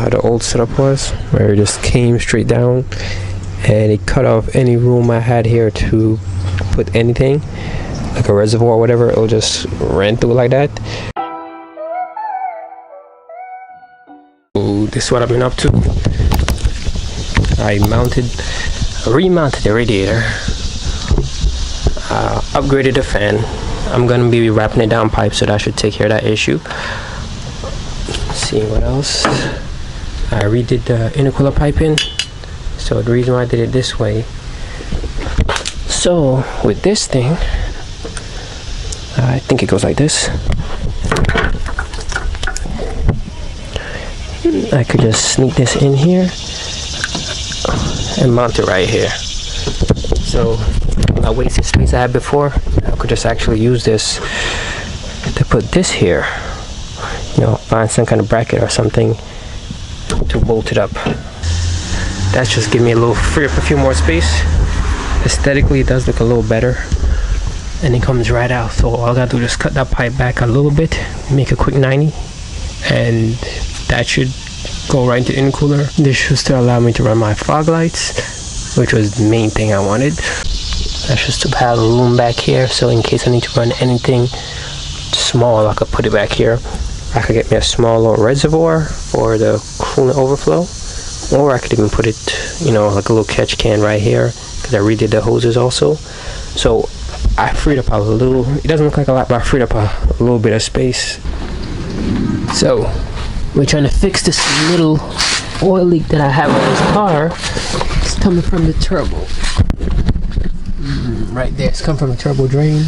how the old setup was, where it just came straight down and it cut off any room I had here to put anything, like a reservoir or whatever. It'll just ran through like that. So this is what I've been up to. I remounted the radiator, upgraded the fan. I'm gonna be wrapping it down pipe, so that should take care of that issue. Let's see what else. I redid the intercooler piping. So the reason why I did it this way, so with this thing, I think it goes like this. I could just sneak this in here and mount it right here. So I wasted space I had before. I could just actually use this to put this here. You know, find some kind of bracket or something to bolt it up. That's just give me a little free up a few more space. Aesthetically, it does look a little better, and it comes right out. So all I gotta do is cut that pipe back a little bit, make a quick 90, and that should go right into the intercooler. This should still allow me to run my fog lights, which was the main thing I wanted. I should still have a room back here, so in case I need to run anything small, I could put it back here. I could get me a small little reservoir for the coolant overflow, or I could even put it, you know, like a little catch can right here, because I redid the hoses also. So I freed up a little, it doesn't look like a lot, but I freed up a little bit of space. So we're trying to fix this little oil leak that I have on this car. It's coming from the turbo. Right there, it's coming from the turbo drain.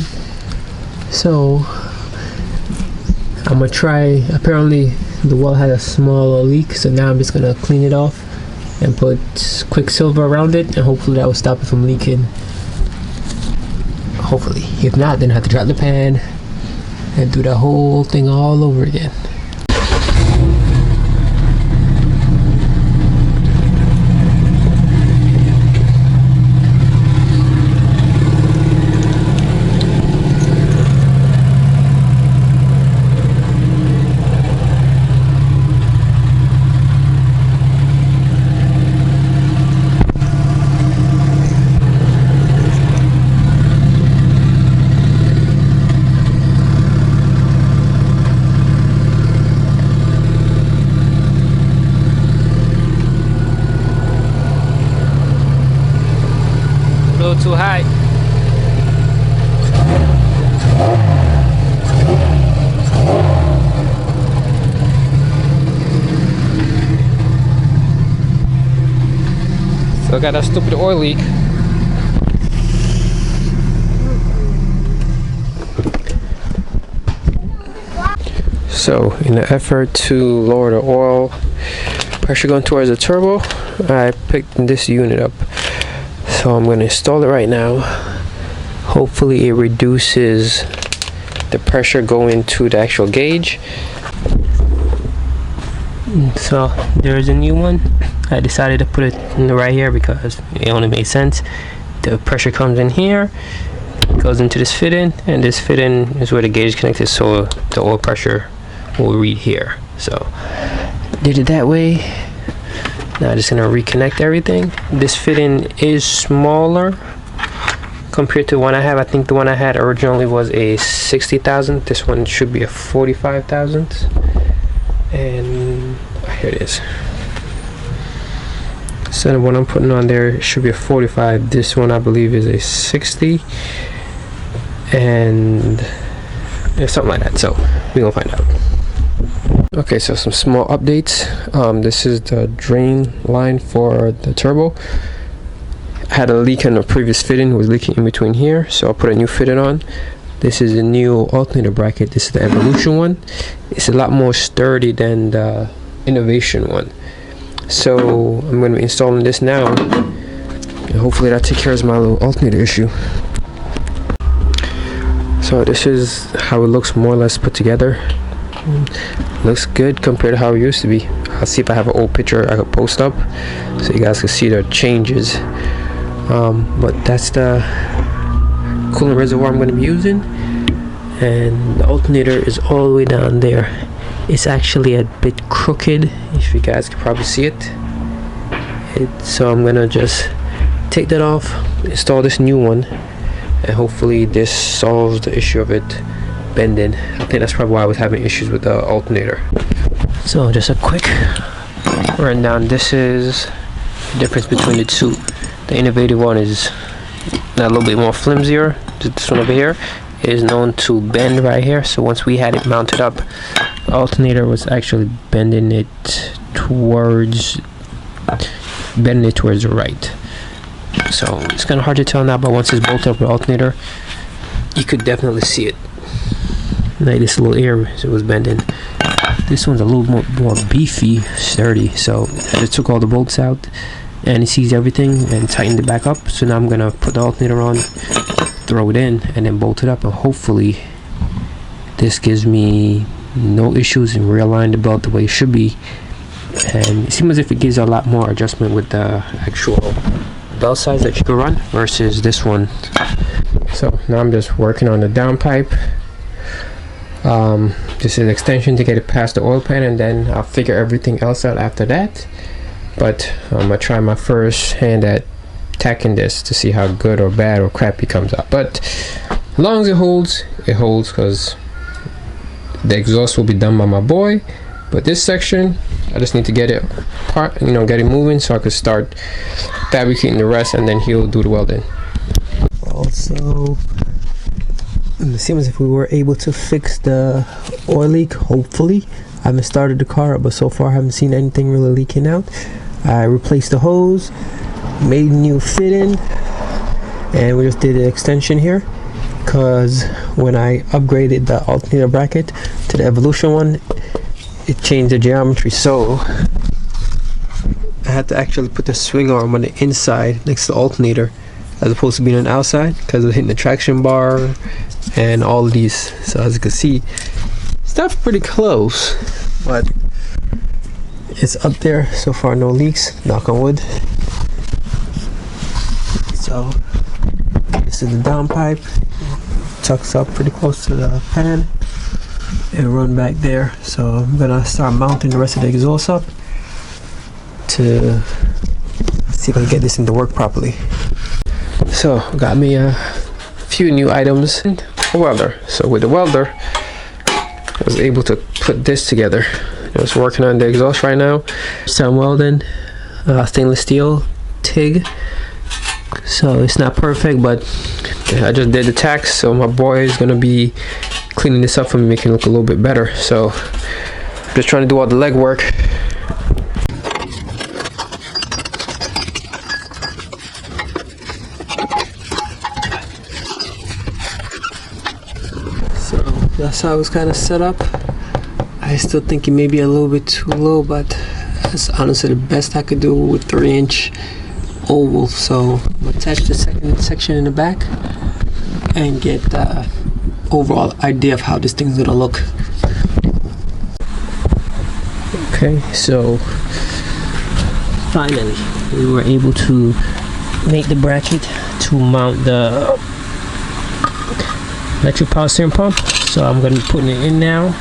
So I'm gonna try, apparently the well had a small leak, so now I'm just gonna clean it off and put Quicksilver around it, and hopefully that will stop it from leaking. Hopefully. If not, then I have to drop the pan and do the whole thing all over again. Too high. So I got a stupid oil leak. So in the effort to lower the oil pressure going towards the turbo, I picked this unit up. So I'm going to install it right now. Hopefully it reduces the pressure going to the actual gauge. So there's a new one. I decided to put it right here because it only made sense. The pressure comes in here, goes into this fit-in, and this fit-in is where the gauge is connected, so the oil pressure will read here. So did it that way. Now I'm just gonna reconnect everything. This fit-in is smaller compared to the one I have. I think the one I had originally was a 60,000. This one should be a 45,000. And here it is. So the one I'm putting on there should be a 45. This one I believe is a 60, and something like that. So we're gonna find out. Okay, so some small updates. This is the drain line for the turbo. I had a leak in the previous fitting, was leaking in between here, so I'll put a new fitting on. This is a new alternator bracket. This is the Evolution one. It's a lot more sturdy than the Innovation one. So I'm going to be installing this now, and hopefully that takes care of my little alternator issue. So this is how it looks more or less put together. Looks good compared to how it used to be. I'll see if I have an old picture I could post up so you guys can see the changes. But that's the coolant reservoir I'm going to be using, and the alternator is all the way down there it's actually a bit crooked, if you guys can probably see it. So I'm gonna just take that off, install this new one, and hopefully this solves the issue of it bending. I think that's probably why I was having issues with the alternator. So just a quick rundown. This is the difference between the two. The innovative one is a little bit more flimsier. This one over here is known to bend right here. So once we had it mounted up, the alternator was actually bending it towards the right. So it's kind of hard to tell now, but once it's bolted up with the alternator, you could definitely see it. Like this little area, so it was bending. This one's a little more beefy, sturdy. So I just took all the bolts out, and it sees everything and tightened it back up. So now I'm gonna put the alternator on, throw it in, and then bolt it up, and hopefully this gives me no issues and realign the belt the way it should be. And it seems as if it gives a lot more adjustment with the actual belt size that you can run versus this one. So now I'm just working on the downpipe. This is an extension to get it past the oil pan, and then I'll figure everything else out after that. But I'm gonna try my first hand at tacking this to see how good or bad or crappy comes out. But as long as it holds, because the exhaust will be done by my boy. But this section, I just need to get it apart, get it moving so I could start fabricating the rest, and then he'll do the welding. Also, it seems as if we were able to fix the oil leak, hopefully. I haven't started the car up, but so far I haven't seen anything really leaking out. I replaced the hose, made a new fitting, and we just did an extension here, because when I upgraded the alternator bracket to the Evolution one, it changed the geometry, so I had to actually put the swing arm on the inside next to the alternator as opposed to being on the outside, because of hitting the traction bar and all of these. So as you can see, stuff pretty close, but it's up there so far. No leaks, knock on wood. So this is the downpipe, tucks up pretty close to the pan and run back there. So I'm gonna start mounting the rest of the exhaust up to see if I can get this into work properly. So got me a few new items. A welder. So with the welder, I was able to put this together. I was working on the exhaust right now. So I'm welding stainless steel TIG. So it's not perfect, but I just did the tacks. So my boy is gonna be cleaning this up for me, making it look a little bit better. So I'm just trying to do all the leg work. So that's how it was kind of set up. I still think it may be a little bit too low, but that's honestly the best I could do with 3-inch oval. So I'm gonna attach the second section in the back and get the overall idea of how this thing's gonna look. Okay, so finally we were able to make the bracket to mount the electric power steering pump. So I'm gonna be putting it in now.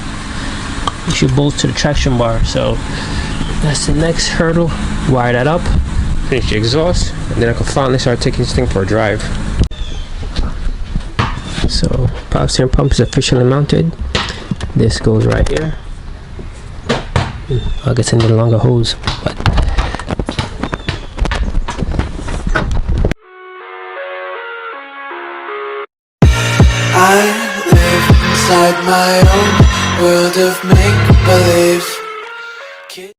It should bolt to the traction bar. So that's the next hurdle. Wire that up, finish the exhaust, and then I can finally start taking this thing for a drive. So power steering pump is officially mounted. This goes right here. I guess I need a longer hose, but I live inside my own world of make-believe.